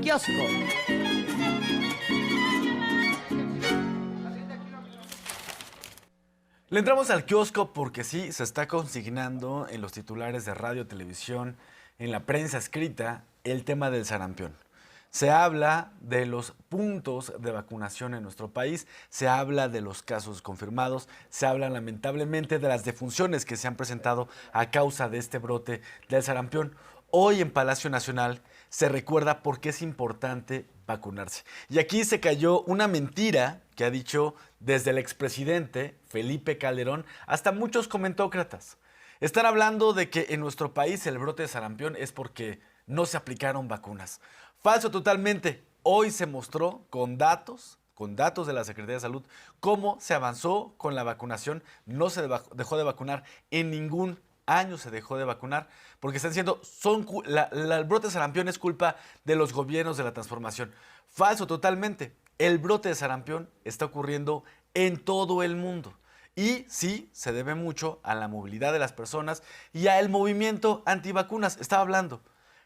kiosco. Le entramos al kiosco porque sí, se está consignando en los titulares de radio, televisión, en la prensa escrita, el tema del sarampión. Se habla de los puntos de vacunación en nuestro país, se habla de los casos confirmados, se habla lamentablemente de las defunciones que se han presentado a causa de este brote del sarampión. Hoy en Palacio Nacional se recuerda por qué es importante vacunarse. Y aquí se cayó una mentira que ha dicho desde el expresidente Felipe Calderón hasta muchos comentócratas. Están hablando de que en nuestro país el brote de sarampión es porque no se aplicaron vacunas. Falso totalmente. Hoy se mostró con datos de la Secretaría de Salud, cómo se avanzó con la vacunación. No se dejó de vacunar, en ningún año se dejó de vacunar, porque están diciendo, el brote de sarampión es culpa de los gobiernos de la transformación. Falso totalmente. El brote de sarampión está ocurriendo en todo el mundo. Y sí, se debe mucho a la movilidad de las personas y al movimiento antivacunas. Estaba hablando.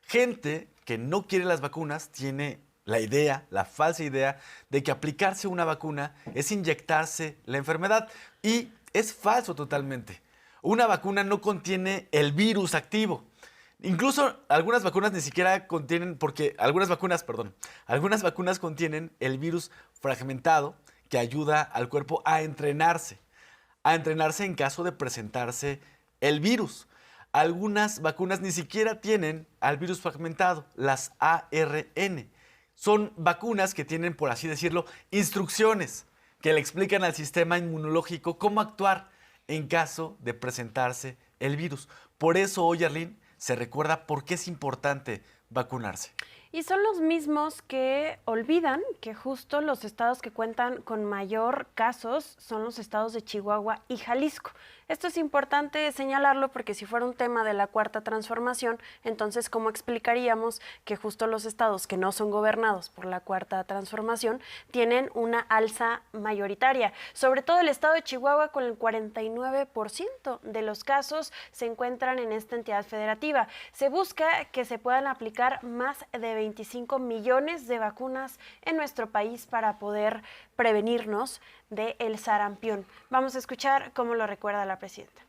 Gente que no quiere las vacunas tiene la idea, la falsa idea, de que aplicarse una vacuna es inyectarse la enfermedad. Y es falso totalmente. Una vacuna no contiene el virus activo. Incluso algunas vacunas ni siquiera contienen, algunas vacunas contienen el virus fragmentado que ayuda al cuerpo a entrenarse en caso de presentarse el virus. Algunas vacunas ni siquiera tienen al virus fragmentado, las ARN. Son vacunas que tienen, por así decirlo, instrucciones que le explican al sistema inmunológico cómo actuar en caso de presentarse el virus. Por eso hoy, Arlene, se recuerda por qué es importante vacunarse. Y son los mismos que olvidan que justo los estados que cuentan con mayor casos son los estados de Chihuahua y Jalisco. Esto es importante señalarlo porque si fuera un tema de la Cuarta Transformación, entonces ¿cómo explicaríamos que justo los estados que no son gobernados por la Cuarta Transformación tienen una alza mayoritaria? Sobre todo el estado de Chihuahua, con el 49% de los casos se encuentran en esta entidad federativa. Se busca que se puedan aplicar más de 25 millones de vacunas en nuestro país para poder prevenirnos del sarampión. Vamos a escuchar cómo lo recuerda la presidenta.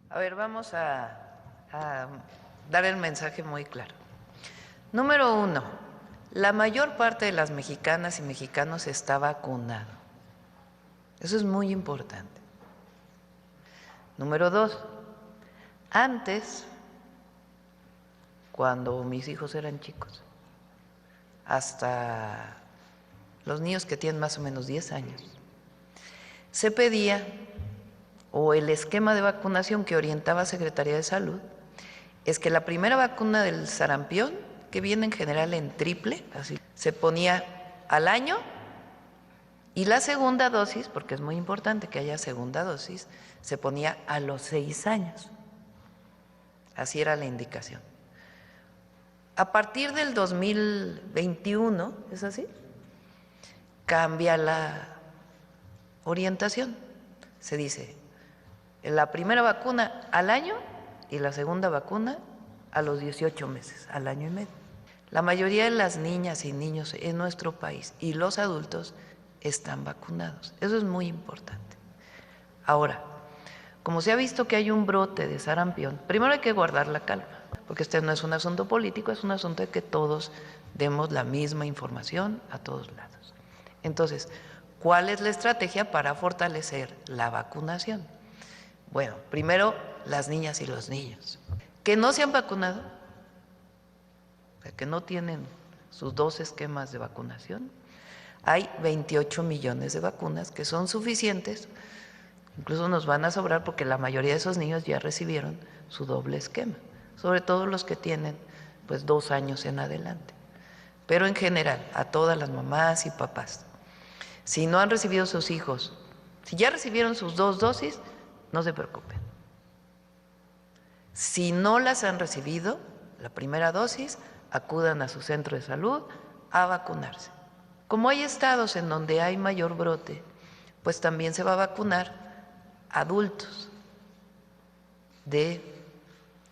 A ver, vamos a dar el mensaje muy claro. Número 1, la mayor parte de las mexicanas y mexicanos está vacunado. Eso es muy importante. Número 2, antes, cuando mis hijos eran chicos, hasta los niños que tienen más o menos 10 años, se pedía, o el esquema de vacunación que orientaba Secretaría de Salud, es que la primera vacuna del sarampión, que viene en general en triple, así, se ponía al año, y la segunda dosis, porque es muy importante que haya segunda dosis, se ponía a los 6 años. Así era la indicación. A partir del 2021, ¿es así?, cambia la orientación. Se dice, la primera vacuna al año y la segunda vacuna a los 18 meses, al año y medio. La mayoría de las niñas y niños en nuestro país y los adultos están vacunados. Eso es muy importante. Ahora, como se ha visto que hay un brote de sarampión, primero hay que guardar la calma, porque este no es un asunto político, es un asunto de que todos demos la misma información a todos lados. Entonces, ¿cuál es la estrategia para fortalecer la vacunación? Bueno, primero, las niñas y los niños que no se han vacunado, o sea, que no tienen sus 2 esquemas de vacunación. Hay 28 millones de vacunas que son suficientes, incluso nos van a sobrar porque la mayoría de esos niños ya recibieron su doble esquema, sobre todo los que tienen pues 2 años en adelante. Pero en general, a todas las mamás y papás, si no han recibido sus hijos, si ya recibieron sus 2 dosis, no se preocupen. Si no las han recibido, la primera dosis, acudan a su centro de salud a vacunarse. Como hay estados en donde hay mayor brote, pues también se va a vacunar adultos de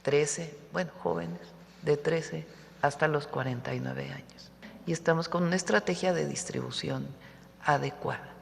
13, bueno, jóvenes de 13 hasta los 49 años. Y estamos con una estrategia de distribución adecuada.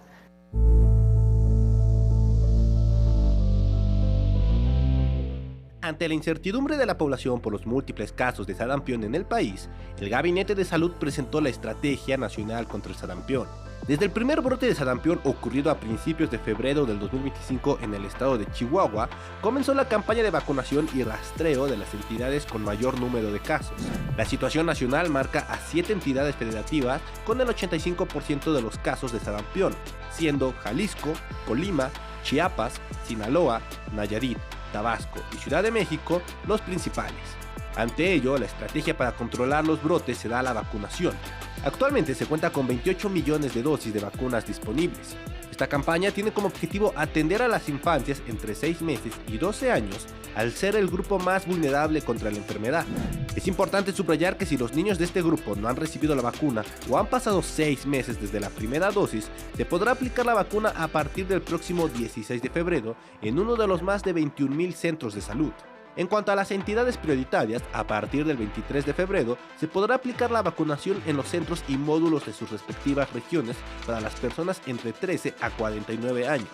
Ante la incertidumbre de la población por los múltiples casos de sarampión en el país, el Gabinete de Salud presentó la Estrategia Nacional contra el Sarampión. Desde el primer brote de sarampión ocurrido a principios de febrero del 2025 en el estado de Chihuahua, comenzó la campaña de vacunación y rastreo de las entidades con mayor número de casos. La situación nacional marca a 7 entidades federativas con el 85% de los casos de sarampión, siendo Jalisco, Colima, Chiapas, Sinaloa, Nayarit, Tabasco y Ciudad de México los principales. Ante ello, la estrategia para controlar los brotes será la vacunación. Actualmente se cuenta con 28 millones de dosis de vacunas disponibles. Esta campaña tiene como objetivo atender a las infancias entre 6 meses y 12 años, al ser el grupo más vulnerable contra la enfermedad. Es importante subrayar que si los niños de este grupo no han recibido la vacuna o han pasado 6 meses desde la primera dosis, se podrá aplicar la vacuna a partir del próximo 16 de febrero en uno de los más de 21,000 centros de salud. En cuanto a las entidades prioritarias, a partir del 23 de febrero se podrá aplicar la vacunación en los centros y módulos de sus respectivas regiones para las personas entre 13 a 49 años.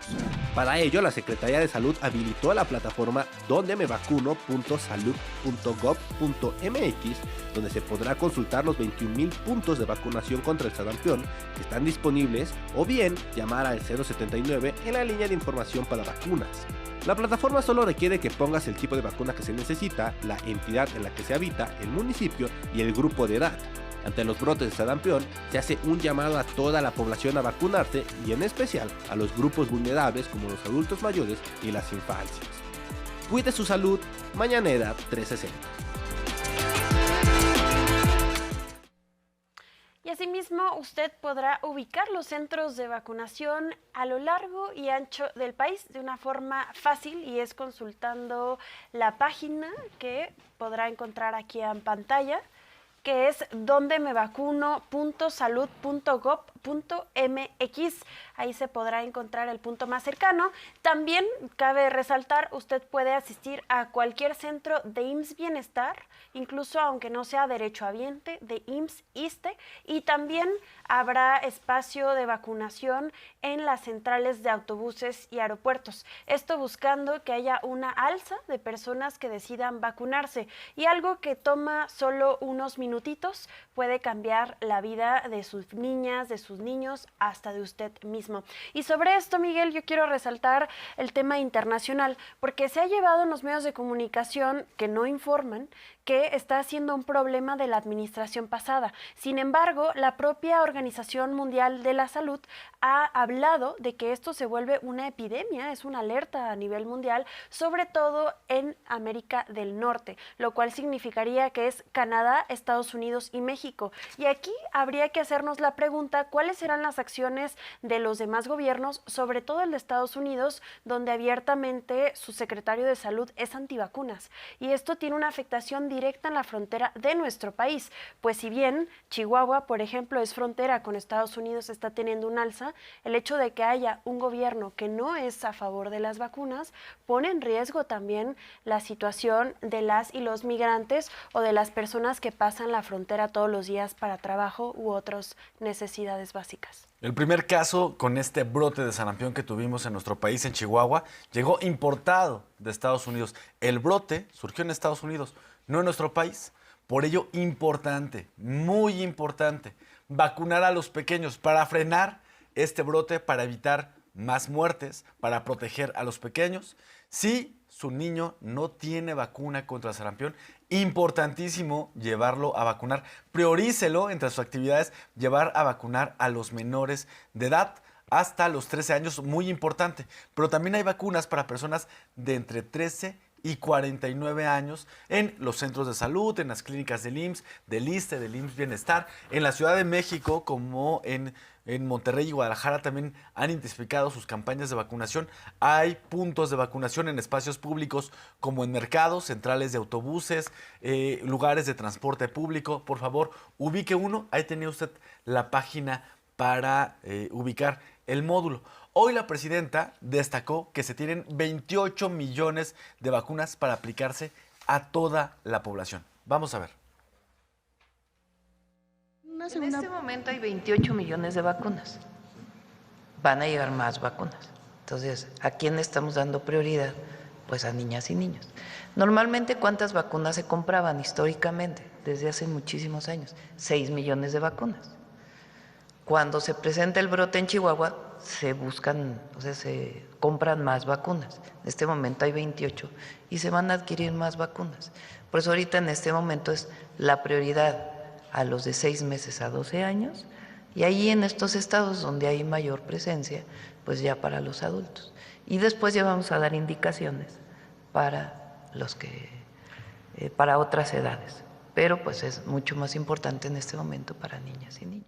Para ello, la Secretaría de Salud habilitó la plataforma dondemevacuno.salud.gov.mx, donde se podrá consultar los 21,000 puntos de vacunación contra el sarampión que están disponibles, o bien llamar al 079 en la línea de información para vacunas. La plataforma solo requiere que pongas el tipo de vacuna que se necesita, la entidad en la que se habita, el municipio y el grupo de edad. Ante los brotes de sarampión, se hace un llamado a toda la población a vacunarse y en especial a los grupos vulnerables como los adultos mayores y las infancias. Cuide su salud, Mañanera 360. Y asimismo, usted podrá ubicar los centros de vacunación a lo largo y ancho del país de una forma fácil, y es consultando la página que podrá encontrar aquí en pantalla, que es dondemevacuno.salud.gov.mx. Ahí se podrá encontrar el punto más cercano. También cabe resaltar, usted puede asistir a cualquier centro de IMSS Bienestar, incluso aunque no sea derechohabiente de IMSS ISSSTE, y también habrá espacio de vacunación en las centrales de autobuses y aeropuertos. Esto buscando que haya una alza de personas que decidan vacunarse, y algo que toma solo unos minutitos puede cambiar la vida de sus niñas, de sus niños, hasta de usted mismo. Y sobre esto, Miguel, yo quiero resaltar el tema internacional, porque se ha llevado en los medios de comunicación que no informan que está siendo un problema de la administración pasada. Sin embargo, la propia Organización Mundial de la Salud ha hablado de que esto se vuelve una epidemia, es una alerta a nivel mundial, sobre todo en América del Norte, lo cual significaría que es Canadá, Estados Unidos y México. Y aquí habría que hacernos la pregunta, ¿cuáles serán las acciones de los demás gobiernos, sobre todo el de Estados Unidos, donde abiertamente su secretario de Salud es antivacunas? Y esto tiene una afectación directa en la frontera de nuestro país, pues si bien Chihuahua, por ejemplo, es frontera con Estados Unidos, está teniendo un alza, el hecho de que haya un gobierno que no es a favor de las vacunas pone en riesgo también la situación de las y los migrantes o de las personas que pasan la frontera todos los días para trabajo u otras necesidades básicas. El primer caso con este brote de sarampión que tuvimos en nuestro país, en Chihuahua, llegó importado de Estados Unidos. El brote surgió en Estados Unidos, no en nuestro país. Por ello, importante, muy importante, vacunar a los pequeños para frenar este brote, para evitar más muertes, para proteger a los pequeños. Si su niño no tiene vacuna contra el sarampión, importantísimo llevarlo a vacunar. Priorícelo entre sus actividades, llevar a vacunar a los menores de edad hasta los 13 años, muy importante. Pero también hay vacunas para personas de entre 13 y 49 años en los centros de salud, en las clínicas del IMSS, del ISSSTE, del IMSS Bienestar. En la Ciudad de México, como en Monterrey y Guadalajara, también han intensificado sus campañas de vacunación. Hay puntos de vacunación en espacios públicos como en mercados, centrales de autobuses, lugares de transporte público. Por favor, ubique uno. Ahí tenía usted la página para ubicar el módulo. Hoy la presidenta destacó que se tienen 28 millones de vacunas para aplicarse a toda la población. Vamos a ver. En este momento hay 28 millones de vacunas. Van a llegar más vacunas. Entonces, ¿a quién estamos dando prioridad? Pues a niñas y niños. Normalmente, ¿cuántas vacunas se compraban históricamente? Desde hace muchísimos años. 6 millones de vacunas. Cuando se presenta el brote en Chihuahua, se compran más vacunas. En este momento hay 28 y se van a adquirir más vacunas. Por eso ahorita en este momento es la prioridad a los de 6 meses a 12 años y ahí en estos estados donde hay mayor presencia, pues ya para los adultos. Y después ya vamos a dar indicaciones para para otras edades. Pero pues es mucho más importante en este momento para niñas y niños.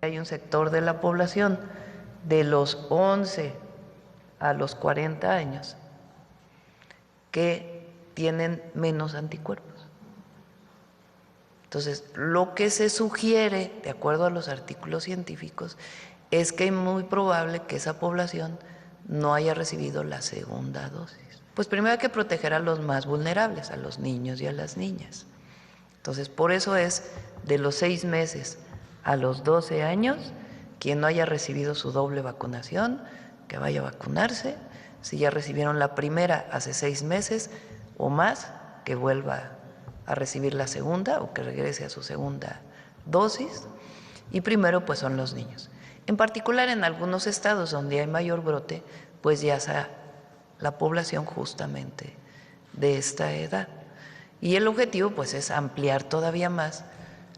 Hay un sector de la población de los 11 a los 40 años que tienen menos anticuerpos. Entonces, lo que se sugiere, de acuerdo a los artículos científicos, es que es muy probable que esa población no haya recibido la segunda dosis. Pues primero hay que proteger a los más vulnerables, a los niños y a las niñas. Entonces, por eso es de los 6 meses a los 12 años, quien no haya recibido su doble vacunación, que vaya a vacunarse. Si ya recibieron la primera hace 6 meses o más, que vuelva a recibir la segunda o que regrese a su segunda dosis. Y primero pues son los niños. En particular en algunos estados donde hay mayor brote, pues ya sea la población justamente de esta edad. Y el objetivo pues es ampliar todavía más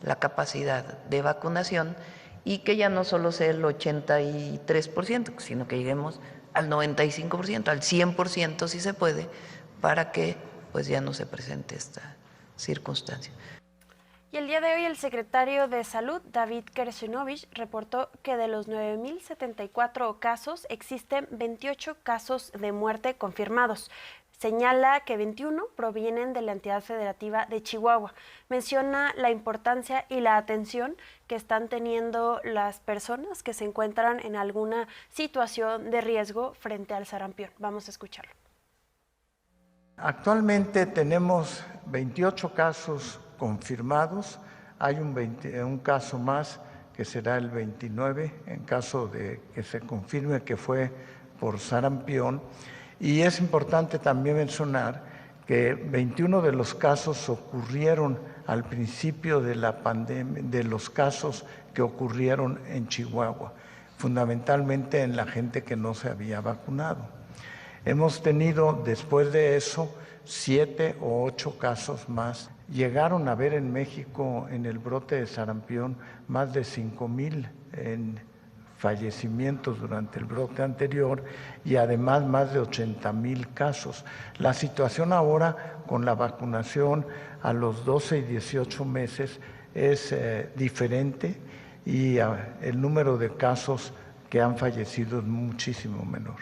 la capacidad de vacunación y que ya no solo sea el 83%, sino que lleguemos al 95%, al 100% si se puede, para que pues ya no se presente esta circunstancia. Y el día de hoy el secretario de Salud, David Kersenovich, reportó que de los 9.074 casos existen 28 casos de muerte confirmados. Señala que 21 provienen de la entidad federativa de Chihuahua. Menciona la importancia y la atención que están teniendo las personas que se encuentran en alguna situación de riesgo frente al sarampión. Vamos a escucharlo. Actualmente tenemos 28 casos confirmados. Hay un caso más que será el 29 en caso de que se confirme que fue por sarampión. Y es importante también mencionar que 21 de los casos ocurrieron al principio de la pandemia, de los casos que ocurrieron en Chihuahua, fundamentalmente en la gente que no se había vacunado. Hemos tenido después de eso 7 o 8 casos más. Llegaron a haber en México en el brote de sarampión más de 5,000 fallecimientos durante el brote anterior y además más de 80,000 casos. La situación ahora con la vacunación a los 12 y 18 meses es diferente y el número de casos que han fallecido es muchísimo menor.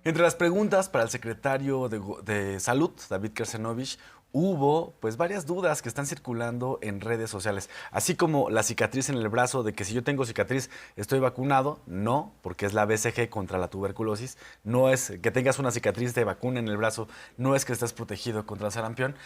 Entre las preguntas para el secretario de Salud, David Kersenovich, hubo pues varias dudas que están circulando en redes sociales, así como la cicatriz en el brazo, de que si yo tengo cicatriz estoy vacunado. No, porque es la BCG contra la tuberculosis. No es que tengas una cicatriz de vacuna en el brazo, no es que estés protegido contra el sarampión.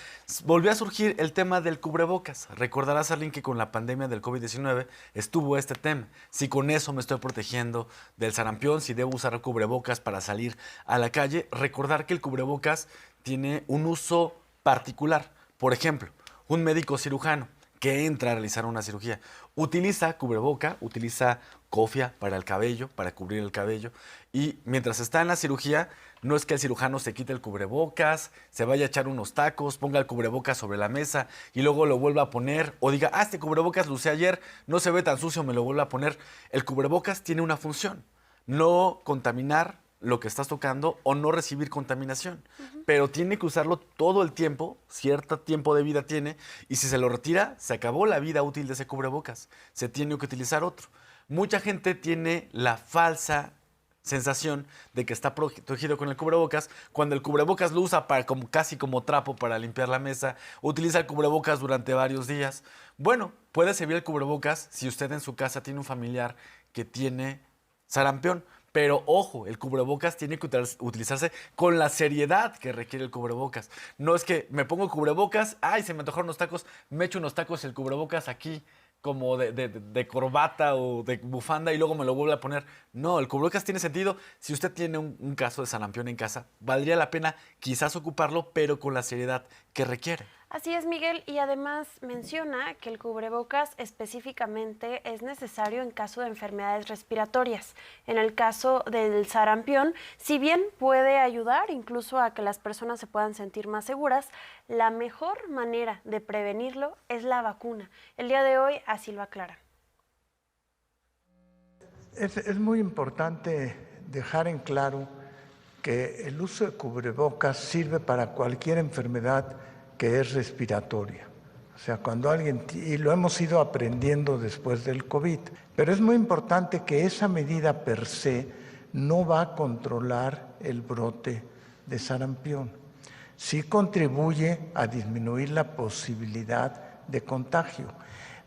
Volvió a surgir el tema del cubrebocas. Recordarás, Arlene, que con la pandemia del COVID-19 estuvo este tema. Si con eso me estoy protegiendo del sarampión, si debo usar cubrebocas para salir a la calle. Recordar que el cubrebocas tiene un uso particular. Por ejemplo, un médico cirujano que entra a realizar una cirugía utiliza cubreboca, utiliza cofia para el cabello, para cubrir el cabello, y mientras está en la cirugía, no es que el cirujano se quite el cubrebocas, se vaya a echar unos tacos, ponga el cubrebocas sobre la mesa y luego lo vuelva a poner, o diga, este cubrebocas lo usé ayer, no se ve tan sucio, me lo vuelvo a poner. El cubrebocas tiene una función, no contaminar lo que estás tocando o no recibir contaminación, pero tiene que usarlo todo el tiempo, cierto tiempo de vida tiene, y si se lo retira, se acabó la vida útil de ese cubrebocas, se tiene que utilizar otro. Mucha gente tiene la falsa sensación de que está protegido con el cubrebocas, cuando el cubrebocas lo usa casi como trapo para limpiar la mesa, utiliza el cubrebocas durante varios días. Bueno, puede servir el cubrebocas si usted en su casa tiene un familiar que tiene sarampión, Pero ojo, el cubrebocas tiene que utilizarse con la seriedad que requiere el cubrebocas. No es que me pongo cubrebocas, ay, se me antojaron unos tacos, me echo unos tacos y el cubrebocas aquí como de corbata o de bufanda y luego me lo vuelvo a poner. No, el cubrebocas tiene sentido. Si usted tiene un caso de sarampión en casa, valdría la pena quizás ocuparlo, pero con la seriedad que requiere. Así es, Miguel, y además menciona que el cubrebocas específicamente es necesario en caso de enfermedades respiratorias. En el caso del sarampión, si bien puede ayudar incluso a que las personas se puedan sentir más seguras, la mejor manera de prevenirlo es la vacuna. El día de hoy así lo aclaran. Es muy importante dejar en claro que el uso de cubrebocas sirve para cualquier enfermedad que es respiratoria. O sea, cuando alguien, y lo hemos ido aprendiendo después del COVID, pero es muy importante que esa medida per se no va a controlar el brote de sarampión. Sí contribuye a disminuir la posibilidad de contagio,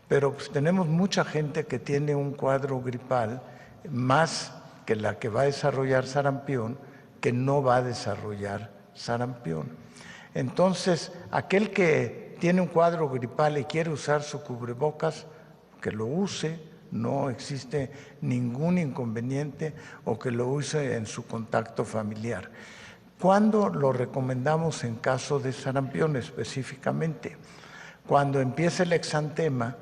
pero pues tenemos mucha gente que tiene un cuadro gripal más que la que va a desarrollar sarampión, que no va a desarrollar sarampión. Entonces, aquel que tiene un cuadro gripal y quiere usar su cubrebocas, que lo use, no existe ningún inconveniente, o que lo use en su contacto familiar. ¿Cuándo lo recomendamos en caso de sarampión específicamente? Cuando empieza el exantema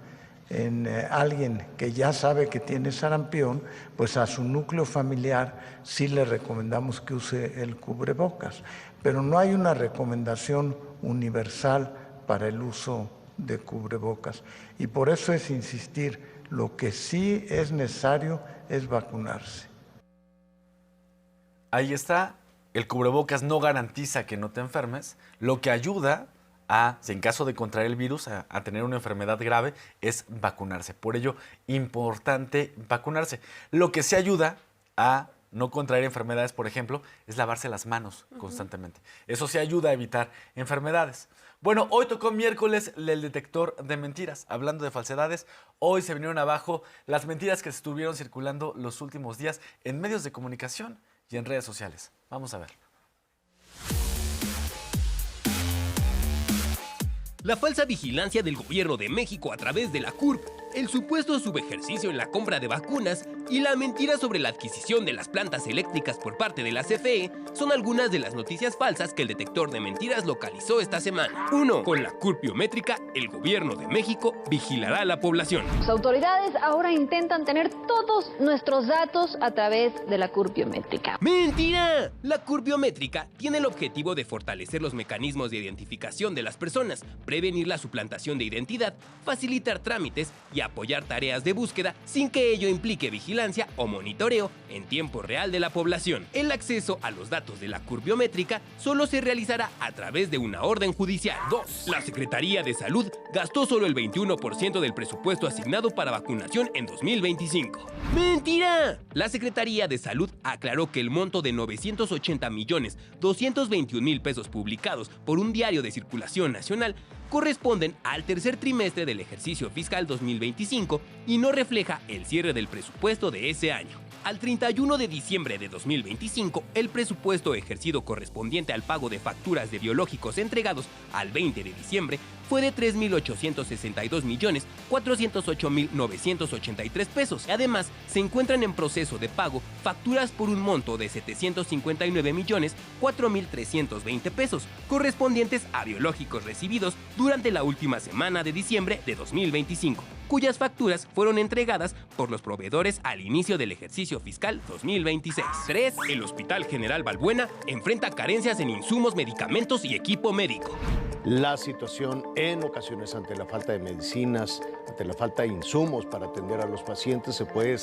en alguien que ya sabe que tiene sarampión, pues a su núcleo familiar sí le recomendamos que use el cubrebocas, pero no hay una recomendación universal para el uso de cubrebocas. Y por eso es insistir, lo que sí es necesario es vacunarse. Ahí está, el cubrebocas no garantiza que no te enfermes, lo que ayuda a, si en caso de contraer el virus, a tener una enfermedad grave, es vacunarse. Por ello, importante vacunarse. Lo que sí ayuda a no contraer enfermedades, por ejemplo, es lavarse las manos constantemente. Eso sí ayuda a evitar enfermedades. Bueno, hoy tocó miércoles el detector de mentiras. Hablando de falsedades, hoy se vinieron abajo las mentiras que estuvieron circulando los últimos días en medios de comunicación y en redes sociales. Vamos a ver. La falsa vigilancia del gobierno de México a través de la CURP, el supuesto subejercicio en la compra de vacunas y la mentira sobre la adquisición de las plantas eléctricas por parte de la CFE son algunas de las noticias falsas que el detector de mentiras localizó esta semana. 1. Con la CURP biométrica, el gobierno de México vigilará a la población. Las autoridades ahora intentan tener todos nuestros datos a través de la CURP biométrica. ¡Mentira! La CURP biométrica tiene el objetivo de fortalecer los mecanismos de identificación de las personas, prevenir la suplantación de identidad, facilitar trámites y apoyar tareas de búsqueda sin que ello implique vigilancia o monitoreo en tiempo real de la población. El acceso a los datos de la CURP biométrica solo se realizará a través de una orden judicial. 2. La Secretaría de Salud gastó solo el 21% del presupuesto asignado para vacunación en 2025. ¡Mentira! La Secretaría de Salud aclaró que el monto de 980.221.000 pesos publicados por un diario de circulación nacional corresponden al tercer trimestre del ejercicio fiscal 2025 y no refleja el cierre del presupuesto de ese año. Al 31 de diciembre de 2025, el presupuesto ejercido correspondiente al pago de facturas de biológicos entregados al 20 de diciembre fue de 3.862.408.983 pesos. Además, se encuentran en proceso de pago facturas por un monto de 759.004.320 pesos, correspondientes a biológicos recibidos durante la última semana de diciembre de 2025, cuyas facturas fueron entregadas por los proveedores al inicio del ejercicio fiscal 2026. 3. El Hospital General Balbuena enfrenta carencias en insumos, medicamentos y equipo médico. La situación en ocasiones ante la falta de medicinas, ante la falta de insumos para atender a los pacientes puede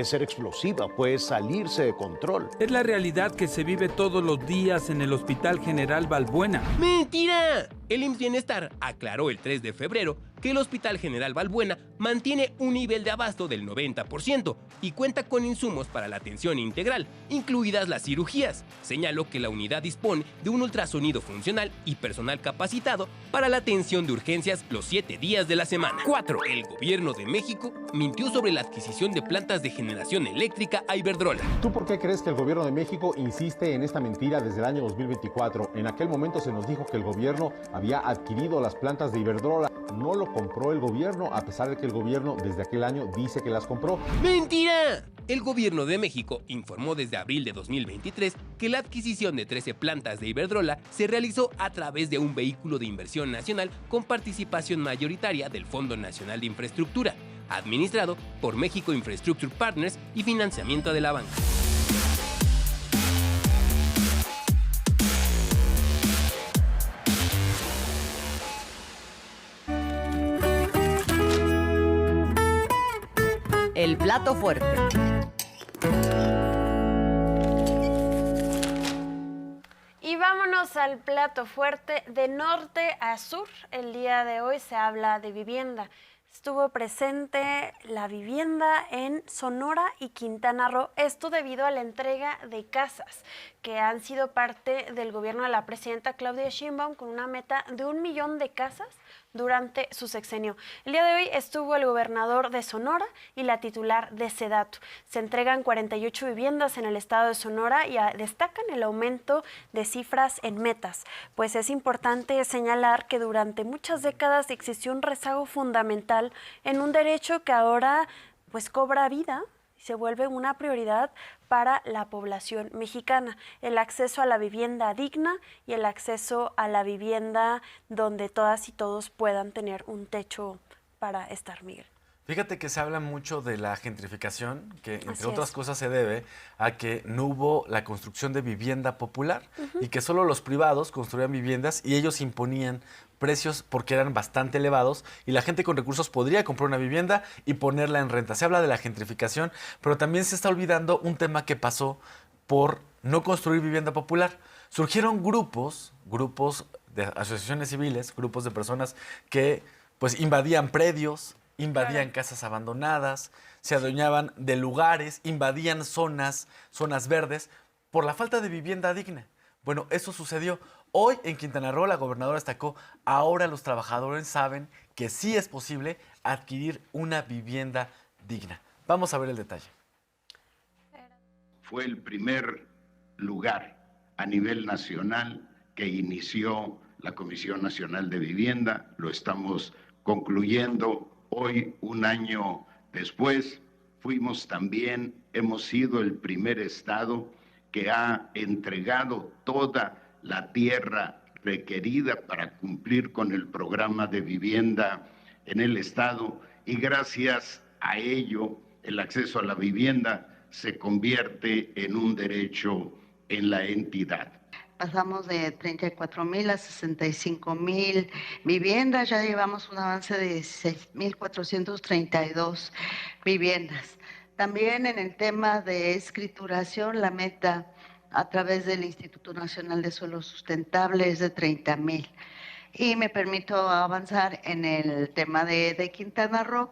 ser explosiva, puede salirse de control. Es la realidad que se vive todos los días en el Hospital General Balbuena. ¡Mentira! El IMSS Bienestar aclaró el 3 de febrero que el Hospital General Balbuena mantiene un nivel de abasto del 90% y cuenta con insumos para la atención integral, incluidas las cirugías. Señaló que la unidad dispone de un ultrasonido funcional y personal capacitado para la atención de urgencias los 7 días de la semana. 4. El gobierno de México mintió sobre la adquisición de plantas de generación eléctrica a Iberdrola. ¿Tú por qué crees que el gobierno de México insiste en esta mentira desde el año 2024? En aquel momento se nos dijo que el gobierno había adquirido las plantas de Iberdrola. No lo compró el gobierno, a pesar de que el gobierno desde aquel año dice que las compró. ¡Mentira! El gobierno de México informó desde abril de 2023 que la adquisición de 13 plantas de Iberdrola se realizó a través de un vehículo de inversión nacional con participación mayoritaria del Fondo Nacional de Infraestructura, administrado por México Infrastructure Partners y financiamiento de la banca. El plato fuerte. Y vámonos al plato fuerte. De norte a sur, el día de hoy se habla de vivienda. Estuvo presente la vivienda en Sonora y Quintana Roo, esto debido a la entrega de casas que han sido parte del gobierno de la presidenta Claudia Sheinbaum con una meta de 1 millón de casas durante su sexenio. El día de hoy estuvo el gobernador de Sonora y la titular de Sedatu. Se entregan 48 viviendas en el estado de Sonora y destacan el aumento de cifras en metas, pues es importante señalar que durante muchas décadas existió un rezago fundamental en un derecho que ahora pues cobra vida y se vuelve una prioridad para la población mexicana, el acceso a la vivienda digna y el acceso a la vivienda donde todas y todos puedan tener un techo para estar, Miguel. Fíjate que se habla mucho de la gentrificación, que entre otras cosas se debe a que no hubo la construcción de vivienda popular y que solo los privados construían viviendas y ellos imponían precios porque eran bastante elevados y la gente con recursos podría comprar una vivienda y ponerla en renta. Se habla de la gentrificación, pero también se está olvidando un tema que pasó por no construir vivienda popular. Surgieron grupos de asociaciones civiles, grupos de personas que pues invadían predios, invadían casas abandonadas, se adueñaban de lugares, invadían zonas verdes por la falta de vivienda digna. Bueno, eso sucedió. Hoy en Quintana Roo la gobernadora destacó, ahora los trabajadores saben que sí es posible adquirir una vivienda digna. Vamos a ver el detalle. Fue el primer lugar a nivel nacional que inició la Comisión Nacional de Vivienda. Lo estamos concluyendo hoy, un año después. Hemos sido el primer estado que ha entregado toda la tierra requerida para cumplir con el programa de vivienda en el estado y gracias a ello el acceso a la vivienda se convierte en un derecho en la entidad. Pasamos de 34,000 a 65,000 viviendas, ya llevamos un avance de 6,432 viviendas. También en el tema de escrituración, la meta a través del Instituto Nacional de Suelo Sustentable es de 30,000. Y me permito avanzar en el tema de Quintana Roo.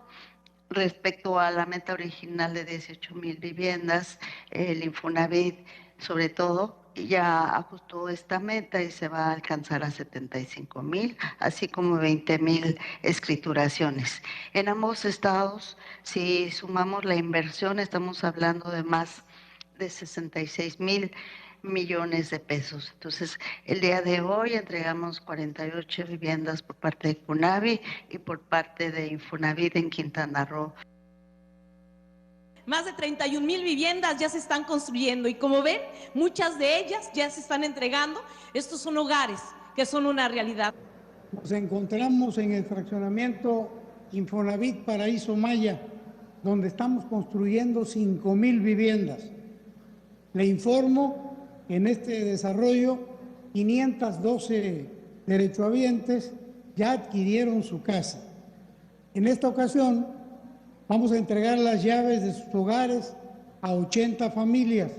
Respecto a la meta original de 18,000 viviendas, el Infonavit, sobre todo, ya ajustó esta meta y se va a alcanzar a 75,000, así como 20,000 escrituraciones. En ambos estados, si sumamos la inversión, estamos hablando de más de 66,000 millones de pesos. Entonces, el día de hoy entregamos 48 viviendas por parte de CUNAVI y por parte de Infonavit en Quintana Roo. Más de 31,000 viviendas ya se están construyendo y como ven, muchas de ellas ya se están entregando. Estos son hogares que son una realidad. Nos encontramos en el fraccionamiento Infonavit Paraíso Maya, donde estamos construyendo 5,000 viviendas. Le informo que en este desarrollo 512 derechohabientes ya adquirieron su casa. En esta ocasión vamos a entregar las llaves de sus hogares a 80 familias